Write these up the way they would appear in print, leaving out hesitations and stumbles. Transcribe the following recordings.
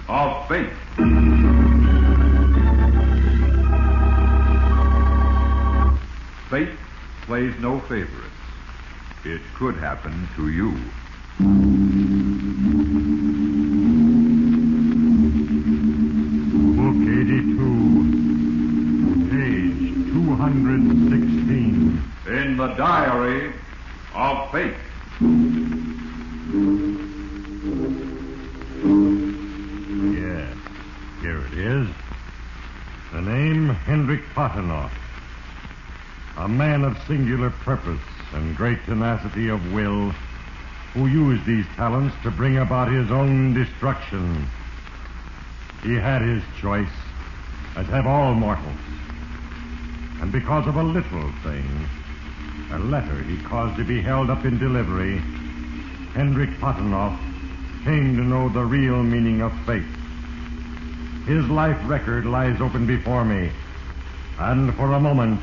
of fate. Fate plays no favorites. It could happen to you. Book 82, page 216. In the Diary of Fate. Yes, here it is. The name Henrick Potenoff. A man of singular purpose and great tenacity of will, who used these talents to bring about his own destruction. He had his choice, as have all mortals. And because of a little thing, a letter he caused to be held up in delivery, Henrick Potenoff came to know the real meaning of fate. His life record lies open before me, and for a moment,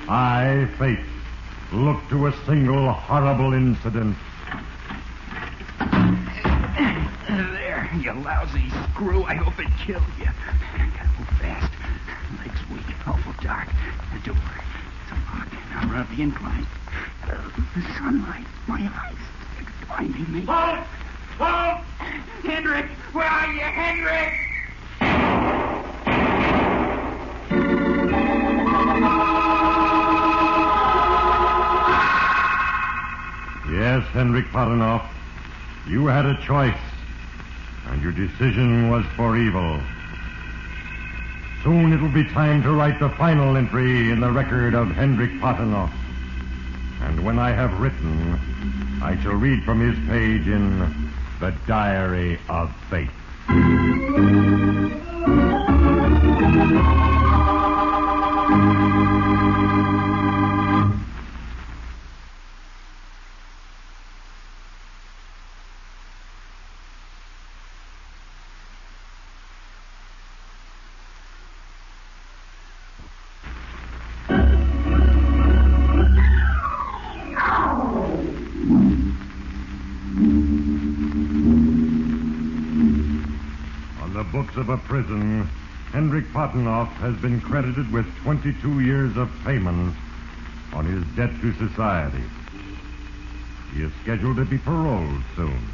I, fate, look to a single horrible incident. There, you lousy screw. I hope it killed you. Gotta move fast. Legs weak, awful dark. The door, it's unlocked. Now run up the incline. The sunlight, my eyes, it's blinding me. Halt! Halt! Henrick! Where are you, Henrick? Yes, Henrick Potenoff, you had a choice, and your decision was for evil. Soon it will be time to write the final entry in the record of Henrick Potenoff. And when I have written, I shall read from his page in the Diary of Fate. Books of a prison, Henrick Potenoff has been credited with 22 years of payment on his debt to society. He is scheduled to be paroled soon.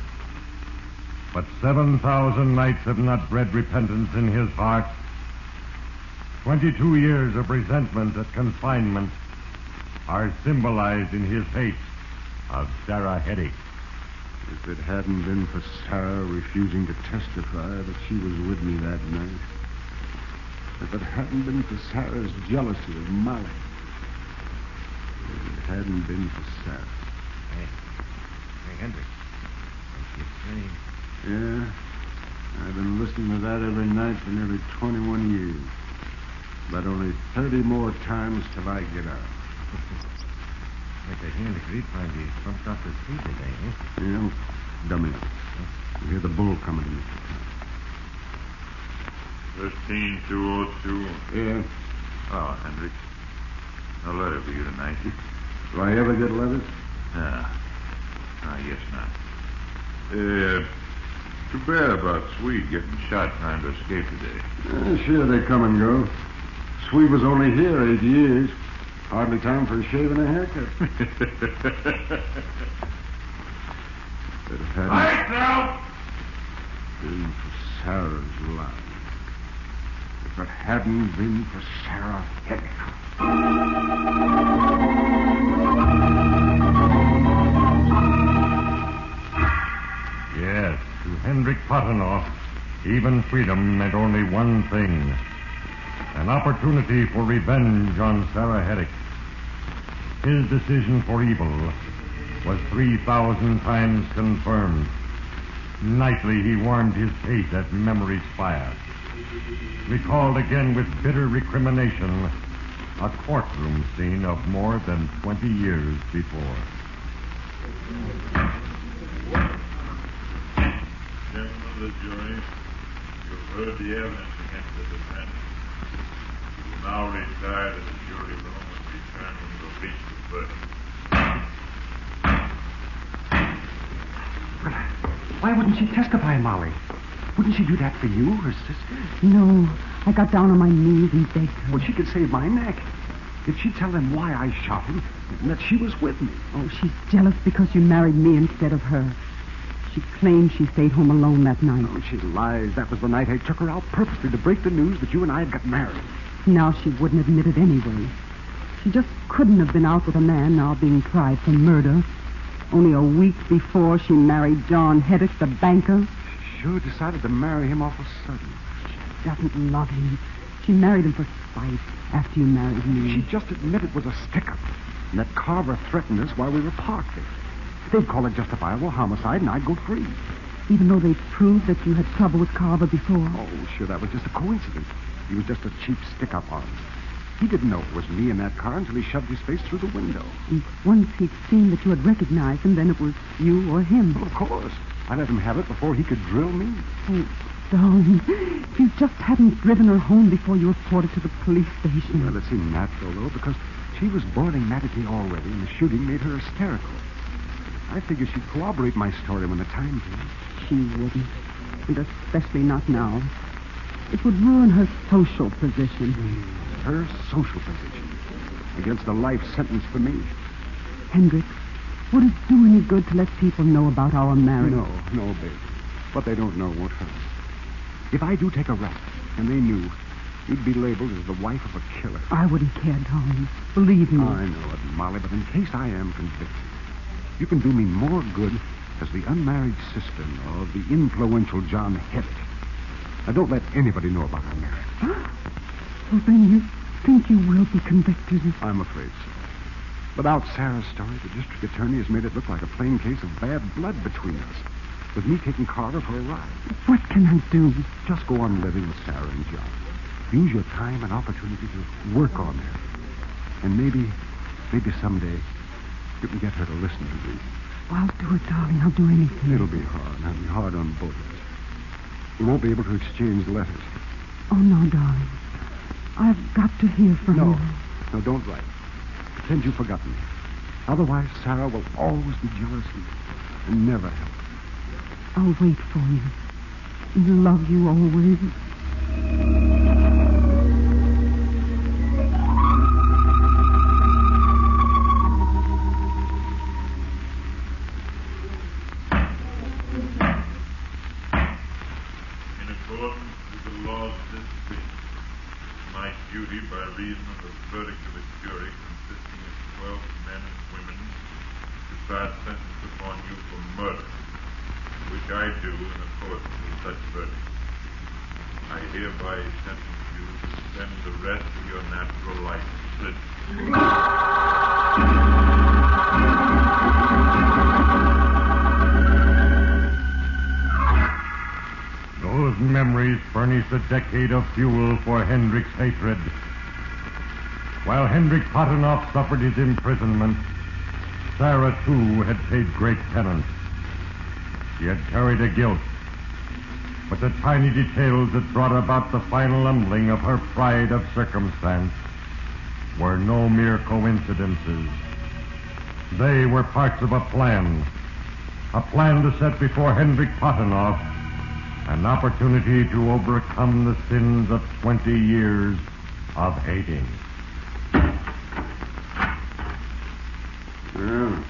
But 7,000 nights have not bred repentance in his heart. 22 years of resentment at confinement are symbolized in his hate of Sarah Henrick. If it hadn't been for Sarah refusing to testify that she was with me that night, if it hadn't been for Sarah's jealousy of Molly, if it hadn't been for Sarah. Hey, Henrick. What's she saying? Yeah, I've been listening to that every night for nearly 21 years. But only 30 more times till I get out. Like I hear the grapevine, he bumped off his feet today, eh? Yeah, dummy. You hear the bull coming to me. 15202. Yeah. Oh, Henrick. No letter for you tonight. Do I ever get letters? I guess not. Too bad about Swede getting shot trying to escape today. Sure, they come and go. Swede was only here 8 years. Hardly time for a shave and a haircut. If it hadn't been for Sarah's life. If it hadn't been for Sarah Henrick. Yes, to Henrick Potenoff, even freedom meant only one thing. An opportunity for revenge on Sarah Henrick. His decision for evil was 3,000 times confirmed. Nightly he warmed his hate at memory's fire. Recalled again with bitter recrimination a courtroom scene of more than 20 years before. Gentlemen of the jury, you've heard the evidence against the defendant. You will now retire to the jury room and return when you have reached the verdict. Why wouldn't she testify, Molly? Wouldn't she do that for you, her sister? No, I got down on my knees and begged her. Well, she could save my neck. Did she tell them why I shot him and that she was with me? Oh, she's jealous because you married me instead of her. She claims she stayed home alone that night. Oh, she lies. That was the night I took her out purposely to break the news that you and I had got married. Now she wouldn't admit it anyway. She just couldn't have been out with a man now being tried for murder. Only a week before she married John Henrick, the banker. She sure decided to marry him awful sudden. She doesn't love him. She married him for spite after you married me. She just admitted it was a stick-up, and that Carver threatened us while we were parked there. They'd call it justifiable homicide, and I'd go free. Even though they proved that you had trouble with Carver before. Oh, sure, that was just a coincidence. He was just a cheap stick-up on us. He didn't know it was me in that car until he shoved his face through the window. And once he'd seen that you had recognized him, then it was you or him. Well, of course. I let him have it before he could drill me. Oh, darling, if you just hadn't driven her home before you reported to the police station. Well, it seemed natural, though, because she was boiling mad at me already, and the shooting made her hysterical. I figured she'd corroborate my story when the time came. She wouldn't, and especially not now. It would ruin her social position. Her social position against a life sentence for me. Henrick, would it do any good to let people know about our marriage? No, baby. What they don't know won't hurt. If I do take a rap, and they knew, you'd be labeled as the wife of a killer. I wouldn't care, darling. Believe me. I know it, Molly, but in case I am convicted, you can do me more good as the unmarried sister of the influential John Henrick. Now, don't let anybody know about our marriage. Well, then you think you will be convicted? I'm afraid so. Without Sarah's story, the district attorney has made it look like a plain case of bad blood between us, with me taking Carter for a ride. What can I do? Just go on living with Sarah and John. Use your time and opportunity to work on her. And maybe someday you can get her to listen to me. Well, I'll do it, darling. I'll do anything. It'll be hard. It'll be hard on both of us. We won't be able to exchange letters. Oh, no, darling. I've got to hear from you. No, don't write. Pretend you've forgotten me. Otherwise, Sarah will always be jealous and never help. I'll wait for you. And love you always. In accordance with the laws of this state, my duty by reason of the verdict of a jury consisting of 12 men and women to pass sentence upon you for murder, which I do in accordance with such verdict. I hereby sentence you to spend the rest of your natural life in prison. Those memories furnish a decade of fuel for Henrick's hatred. While Henrick Potenoff suffered his imprisonment, Sarah, too, had paid great penance. She had carried a guilt, but the tiny details that brought about the final humbling of her pride of circumstance were no mere coincidences. They were parts of a plan to set before Henrick Potenoff an opportunity to overcome the sins of 20 years of hating. Well,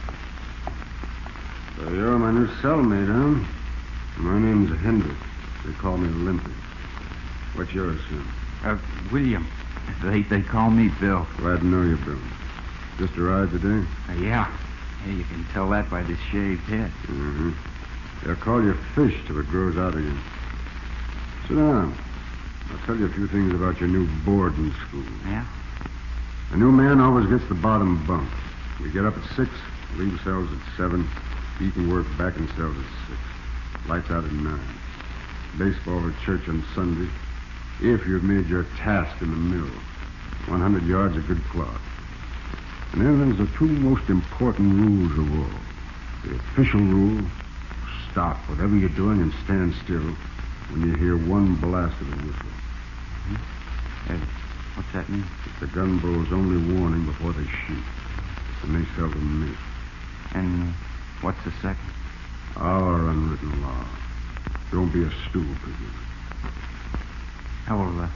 so you're my new cellmate, huh? My name's Henrick. They call me Limpy. What's yours, son? William. They call me Bill. Glad to know you, Bill. Just arrived today? Yeah. You can tell that by this shaved head. Mm-hmm. They'll call you Fish till it grows out again. Sit down. I'll tell you a few things about your new boarding school. Yeah? A new man always gets the bottom bunk. We get up at 6, leave cells at 7, eat and work back in cells at 6. Lights out at 9. Baseball at church on Sunday, if you've made your task in the mill. 100 yards of good cloth. And then there's the two most important rules of all. The official rule, stop whatever you're doing and stand still when you hear one blast of the whistle. Hey, what's that mean? It's the gunboat's only warning before they shoot. And they seldom miss. And what's the second? Our unwritten law. Don't be a stool pigeon. Well,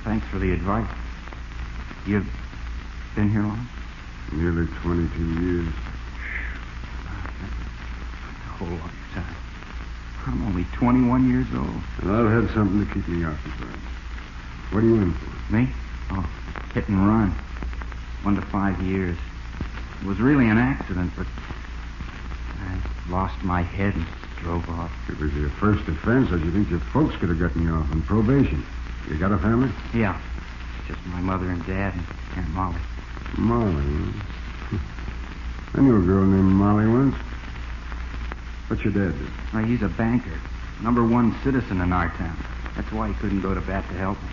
thanks for the advice. You've been here long? Nearly 22 years. That's a whole lot of time. I'm only 21 years old. And I've had something to keep me occupied. What are you in for? Me? Oh, hit and run. 1 to 5 years. It was really an accident, but I lost my head and drove off. If it was your first offense, I should think your folks could have gotten you off on probation. You got a family? Yeah. Just my mother and dad and Aunt Molly. Molly? I knew a girl named Molly once. What's your dad do? Well, he's a banker. #1 citizen in our town. That's why he couldn't go to bat to help me.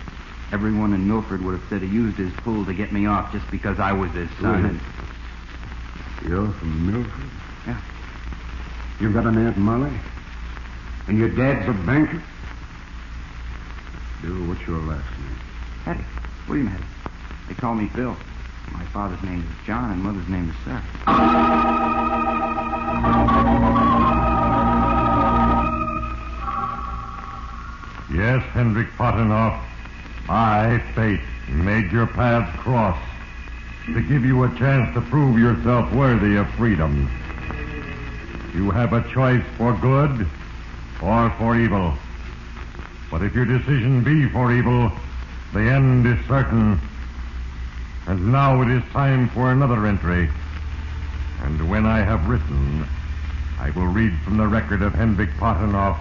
Everyone in Milford would have said he used his pull to get me off just because I was his son. Really? You're from Milford? Yeah. You've got an Aunt Molly? And your dad's a banker? Bill, what's your last name? Hetty. William Hetty. They call me Bill. My father's name is John and mother's name is Sarah. Yes, Henrick Potenoff. I, fate, made your paths cross to give you a chance to prove yourself worthy of freedom. You have a choice for good or for evil. But if your decision be for evil, the end is certain. And now it is time for another entry. And when I have written, I will read from the record of Henrick Potenoff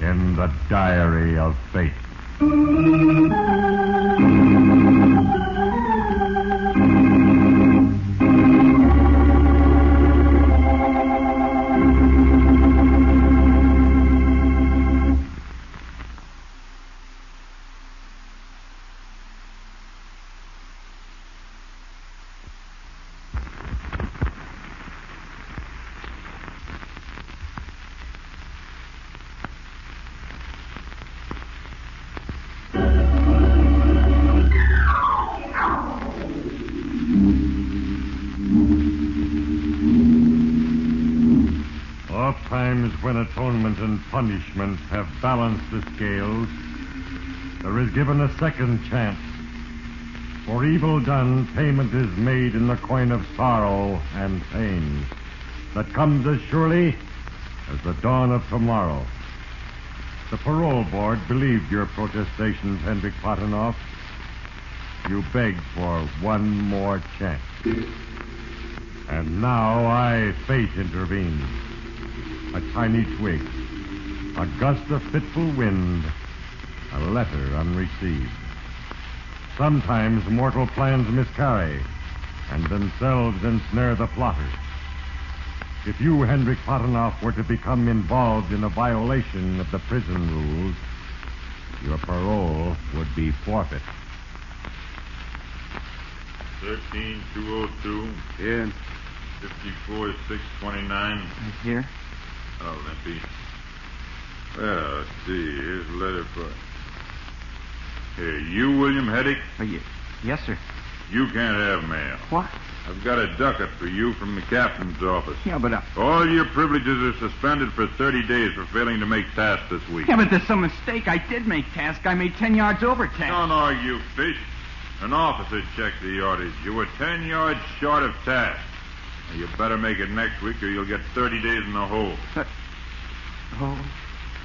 in the Diary of Fate. When atonement and punishment have balanced the scales, there is given a second chance. For evil done, payment is made in the coin of sorrow and pain that comes as surely as the dawn of tomorrow. The parole board believed your protestations, Henrick Potenoff. You begged for one more chance. And now I, fate, intervene. A tiny twig, a gust of fitful wind, a letter unreceived. Sometimes mortal plans miscarry, and themselves ensnare the plotters. If you, Henrick Potenoff, were to become involved in a violation of the prison rules, your parole would be forfeit. 13202. Yeah. 54629. Here? Oh, that be. Well, let's see. Here's a letter for. Here, you, William Heddick? Yes, sir. You can't have mail. What? I've got a ducat for you from the captain's office. Yeah, but... All your privileges are suspended for 30 days for failing to make task this week. Yeah, but there's some mistake. I did make task. I made 10 yards over task. Don't argue, fish. An officer checked the yardage. You were 10 yards short of task. Now, you better make it next week or you'll get 30 days in the hole. Oh.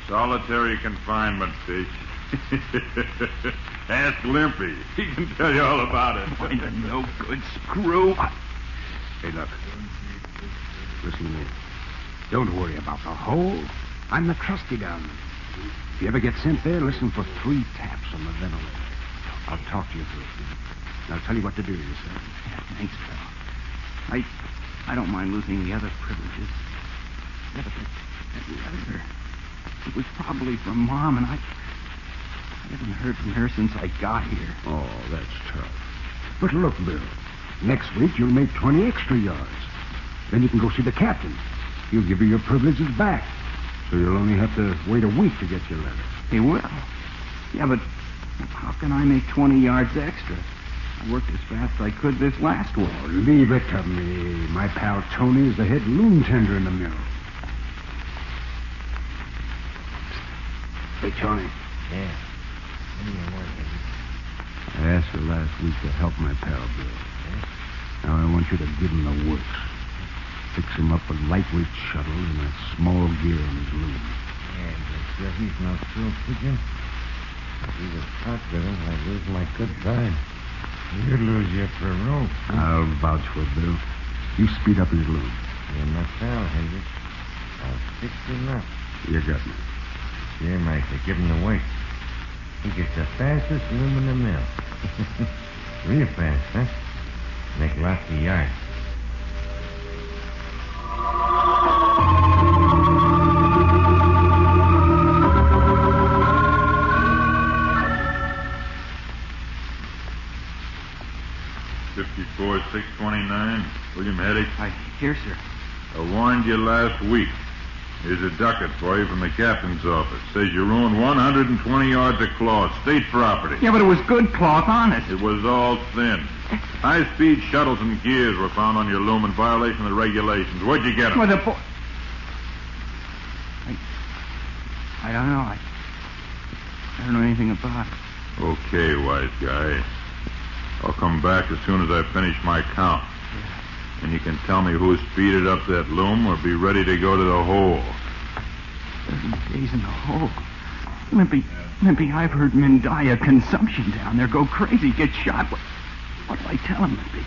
Solitary confinement, fish. Ask Limpy. He can tell you all about it. I'm a no good screw. Hey, look. Listen to me. Don't worry about the hole. I'm the trusty down there. If you ever get sent there, listen for 3 taps on the ventilator. I'll talk to you first. And I'll tell you what to do to yourself. Yeah, thanks, pal. I don't mind losing the other privileges. Yeah, but that letter, it was probably from Mom, and I haven't heard from her since I got here. Oh, that's tough. But look, Bill, next week you'll make 20 extra yards. Then you can go see the captain. He'll give you your privileges back. So you'll only have to wait a week to get your letter. He will? Yeah, but how can I make 20 yards extra? I worked as fast as I could this last one. Oh, leave it to me. My pal Tony is the head loom tender in the mill. Hey, Tony. Yeah. What do you want, Henry? I asked her last week to help my pal Bill. Now I want you to give him the works. Fix him up a lightweight shuttle and a small gear on his loom. Yeah, but sure he's no true pigeon. If he was caught with him, I'd lose my good time. You'd lose your parole. I'll vouch for Bill. You speed up his loom. You're my pal, Henry. I'll fix him up. You got me. Here, Micah, give him the weight. He gets the fastest loom in the mill. Real fast, huh? Make lots of yards. $54,629. William Henrick. Here, sir. I warned you last week. Here's a ducat for you from the captain's office. Says you ruined 120 yards of cloth, state property. Yeah, but it was good cloth, honest. It was all thin. High-speed shuttles and gears were found on your loom in violation of the regulations. Where'd you get them? Well, I don't know. I don't know anything about it. Okay, wise guy. I'll come back as soon as I finish my count. And you can tell me who speeded up that loom or be ready to go to the hole. 30 days in the hole. Maybe I've heard men die of consumption down there, go crazy, get shot. What do I tell him, Limpy?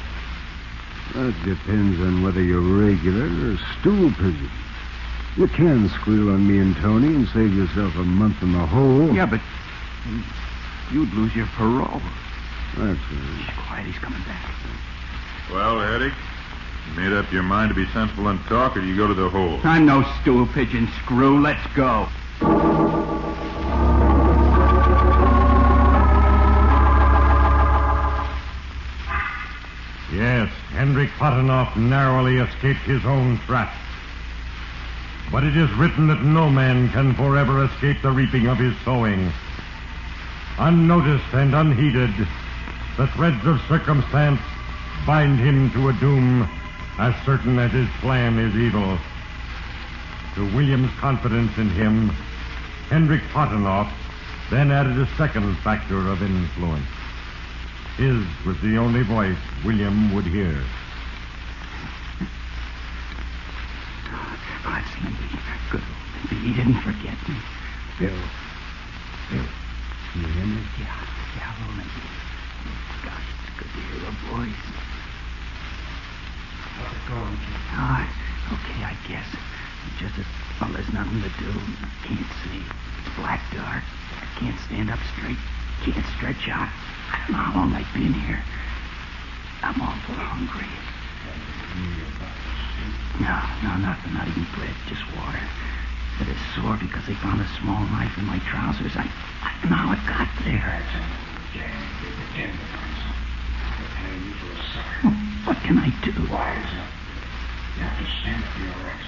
That depends on whether you're regular or stool pigeon. You can squeal on me and Tony and save yourself a month in the hole. Yeah, but you'd lose your parole. That's right. He's quiet. He's coming back. Well, Henrick, you made up your mind to be sensible and talk, or do you go to the hole? I'm no stool pigeon, screw. Let's go. Yes, Henrick Potenoff narrowly escaped his own trap. But it is written that no man can forever escape the reaping of his sowing. Unnoticed and unheeded, the threads of circumstance bind him to a doom as certain as his plan is evil. To William's confidence in him, Henrick Potenoff then added a second factor of influence. His was the only voice William would hear. Oh, it's Limpy. Good old Limpy. He didn't forget me. Bill. You hear me? Yeah, well, Limpy. Gosh, it's good to hear a voice. How's it going, kid? Okay, I guess. Just that, well, there's nothing to do. Can't see. It's black dark. I can't stand up straight. Can't stretch out. I don't know how long I've been here. I'm awful hungry. No, nothing. Not even bread. Just water. But it's sore because they found a small knife in my trousers. I don't know how it got there. What can I do? Wise up. You have to stand up for your rights.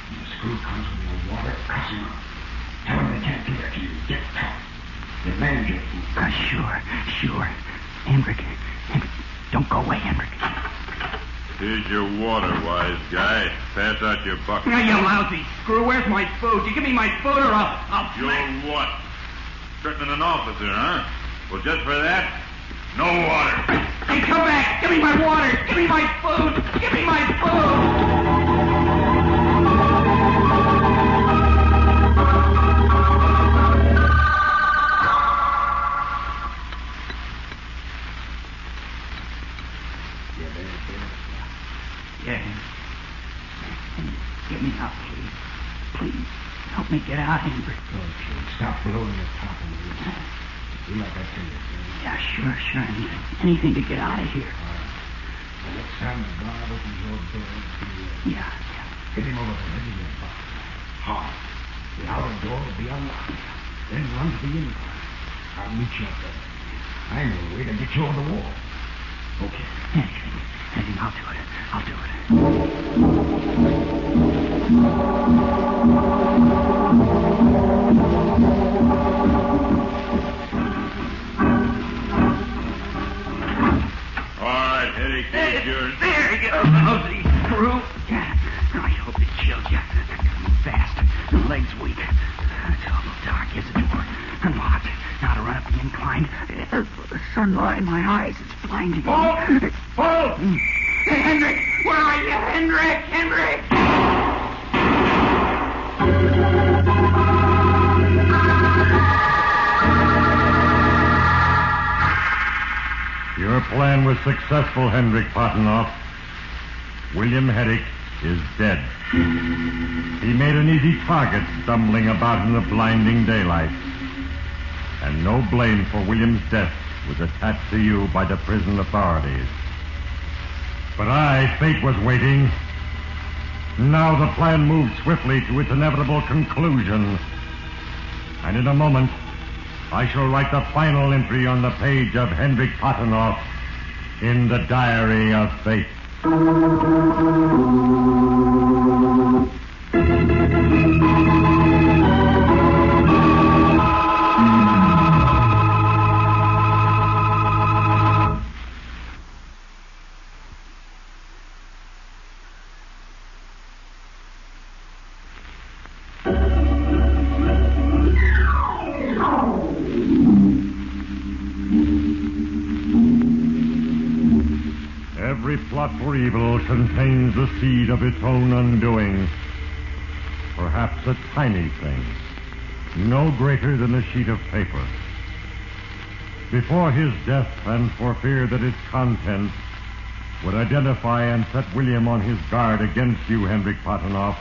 When the screw comes with your water, cuss him out. Tell him they can't do that to you. Get tough. Demand your food. Sure. Henrick, don't go away, Henrick. Here's your water, wise guy. Pass out your bucket. Now, you lousy screw. Where's my food? You give me my food or I'll You're what? Threatening an officer, huh? Well, just for that, no water. Hey, come back. Give me my water. Give me my food. Give me my food. Yeah. Get me out, please. Please. Help me get out, Henrick. Oh, kid, stop blowing the top of the roof. Do like I tell you, kid. Yeah, sure. Anything to get out of here. The next time the guard opens your door, Yeah. hit him over the head with your butt. Hard. The outer door will be unlocked. Then run to the incline. I'll meet you up there. I know a way to get you over the wall. Okay. Anything, I'll do it. All right, Henrick, here's yours. There you go, lousy screw. I hope it killed you. Fast. The leg's weak. It's awful dark. Here's the door. blind. The sunlight in my eyes is blinding me. Paul! Henrick! Where are you? Henrick! Henrick! Your plan was successful, Henrick Potenoff. William Herrick is dead. He made an easy target stumbling about in the blinding daylight. And no blame for William's death was attached to you by the prison authorities. But fate was waiting. Now the plan moved swiftly to its inevitable conclusion. And in a moment, I shall write the final entry on the page of Henrick Potenoff in the Diary of Fate. Every plot for evil contains the seed of its own undoing. Perhaps a tiny thing, no greater than a sheet of paper. Before his death, and for fear that its contents would identify and set William on his guard against you, Henrick Potenoff,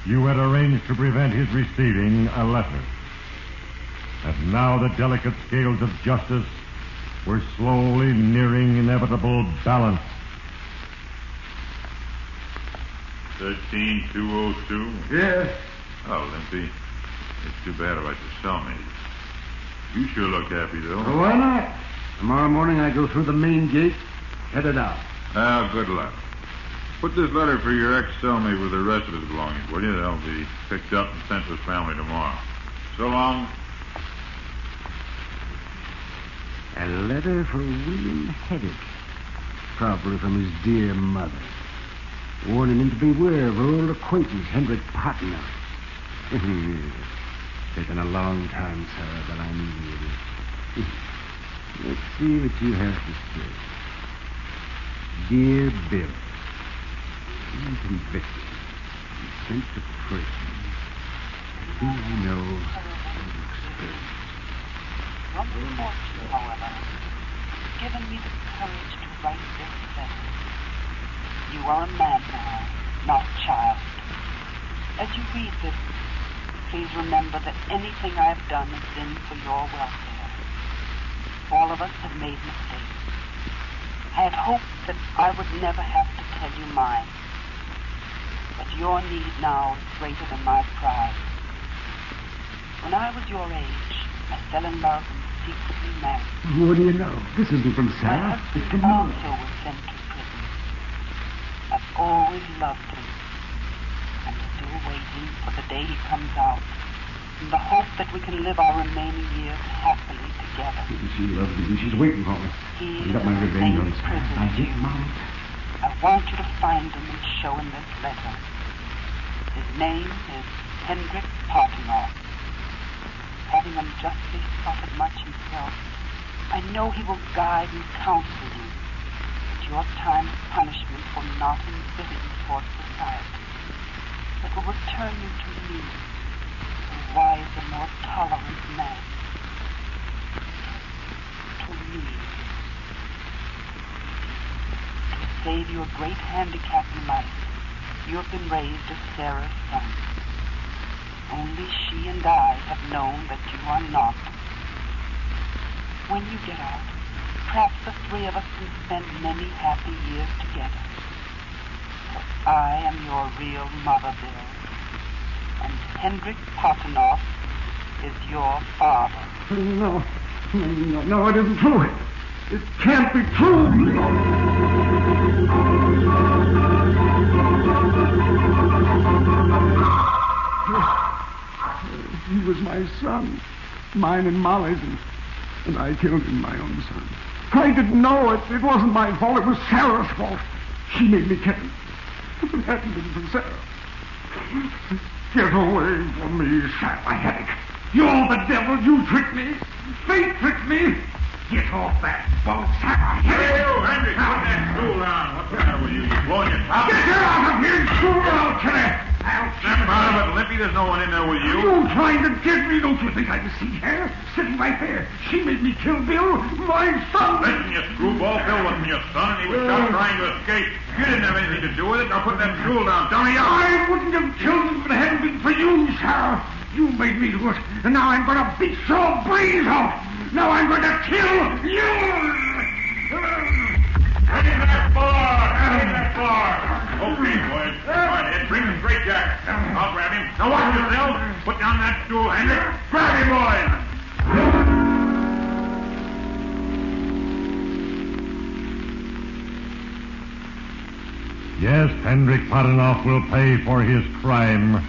you had arranged to prevent his receiving a letter. And now the delicate scales of justice were slowly nearing inevitable balance. 13202? Yes. Oh, Limpy, it's too bad about your cellmate. You sure look happy, though. Well, why not? Tomorrow morning I go through the main gate, headed out. Well, good luck. Put this letter for your ex-cellmate with the rest of his belongings, will you? They'll be picked up and sent to his family tomorrow. So long. A letter for William Herrick, probably from his dear mother, warning him to beware of her old acquaintance, Henrick Potenoff. Taken a long time, sir, but I knew it. Let's see what you have to say. Dear Bill, I'm convicted and sent to prison. I think I know from experience. Your misfortune, however, has given me the courage to write this letter. You are a man now, not a child. As you read this, please remember that anything I have done has been for your welfare. All of us have made mistakes. I had hoped that I would never have to tell you mine. But your need now is greater than my pride. When I was your age, I fell in love and secretly married. What do you know? This isn't from Sarah. It's from My you. husband also was sent to prison. I've always loved him. I'm still waiting for the day he comes out, in the hope that we can live our remaining years happily together. She loves me. She's waiting for me. He I got my is the revenge same on Sarah. prison I as get you. mine. I want you to find him and show him this letter. His name is Henrick Potenoff. Having unjustly suffered much himself, I know he will guide and counsel you. But your time of punishment will not embitter you towards society, but will return you to me, a wiser, more tolerant man. To me. To save you a great handicap in life, you have been raised as Sarah's son. Only she and I have known that you are not. When you get out, perhaps the three of us can spend many happy years together. For I am your real mother, Bill. And Henrick Potenoff is your father. No, it isn't true. It can't be true. He was my son, mine and Molly's, and I killed him, my own son. I didn't know it. It wasn't my fault. It was Sarah's fault. She made me kill him. If it hadn't been for Sarah. Get away from me, Sarah Herrick. You're the devil. You tricked me. Fate tricked me. Get off that boat, Sarah. Hey, you, Henry, put that stool down. What's the matter with you? You blowing your top? Get her out of here, school, I'll kill her. Snap out of it, Lippy. There's no one in there with you. You trying to get me? Don't you think I can see her? Sitting right there. She made me kill Bill, my son. Listen, you screwball. Bill wasn't your son, and he was shot trying to escape. You didn't have anything to do with it. Now put that stool down. Dummy, I wouldn't have killed him if it hadn't been for you, Sarah. You made me do it, and now I'm going to beat your brains out. Now I'm going to kill you. Get in that bar! Get in that bar! Okay, boys. Go ahead. Bring the straight jacket. I'll grab him. Now watch yourself. Put down that stool, Henry. Grab him, boys. Yes, Henrick Potenoff will pay for his crime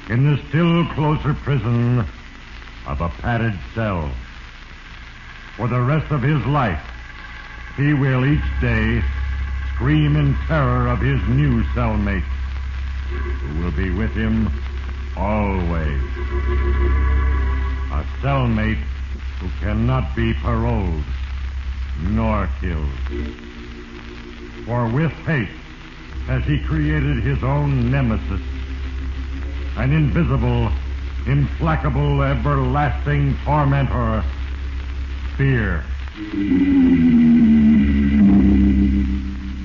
in the still closer prison of a padded cell. For the rest of his life, he will each day scream in terror of his new cellmate, who will be with him always. A cellmate who cannot be paroled nor killed. For with fate has he created his own nemesis, an invisible, implacable, everlasting tormentor, fear.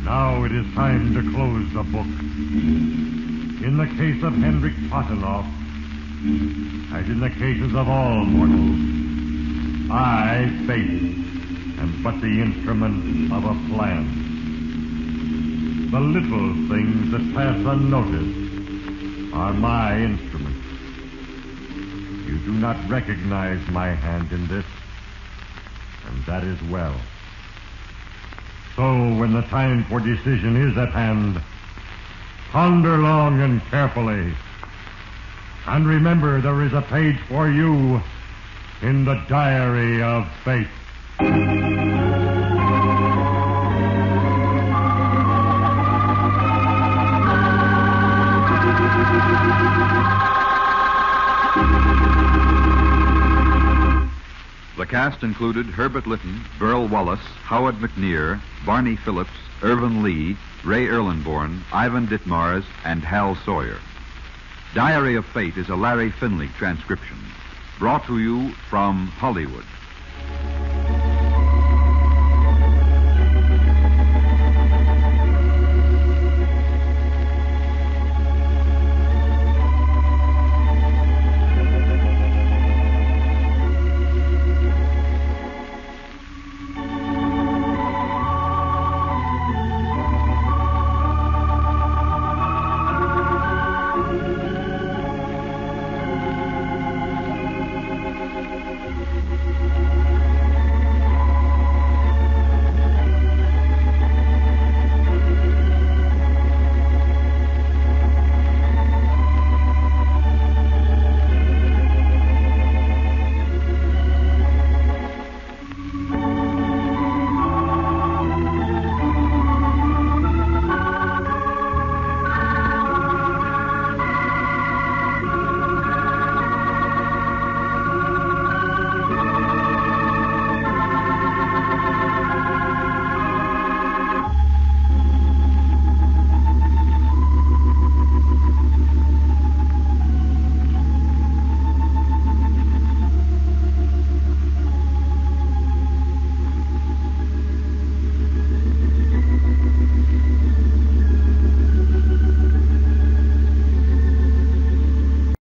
Now it is time to close the book. In the case of Henrick Potenoff, as in the cases of all mortals, I, fate, am but the instrument of a plan. The little things that pass unnoticed are my instruments. You do not recognize my hand in this, and that is well. So when the time for decision is at hand, ponder long and carefully. And remember, there is a page for you in the diary of fate. The cast included Herbert Lytton, Burl Wallace, Howard McNear, Barney Phillips, Irvin Lee, Ray Ehrlenborn, Ivan Ditmars, and Hal Sawyer. Diary of Fate is a Larry Finlay transcription, brought to you from Hollywood.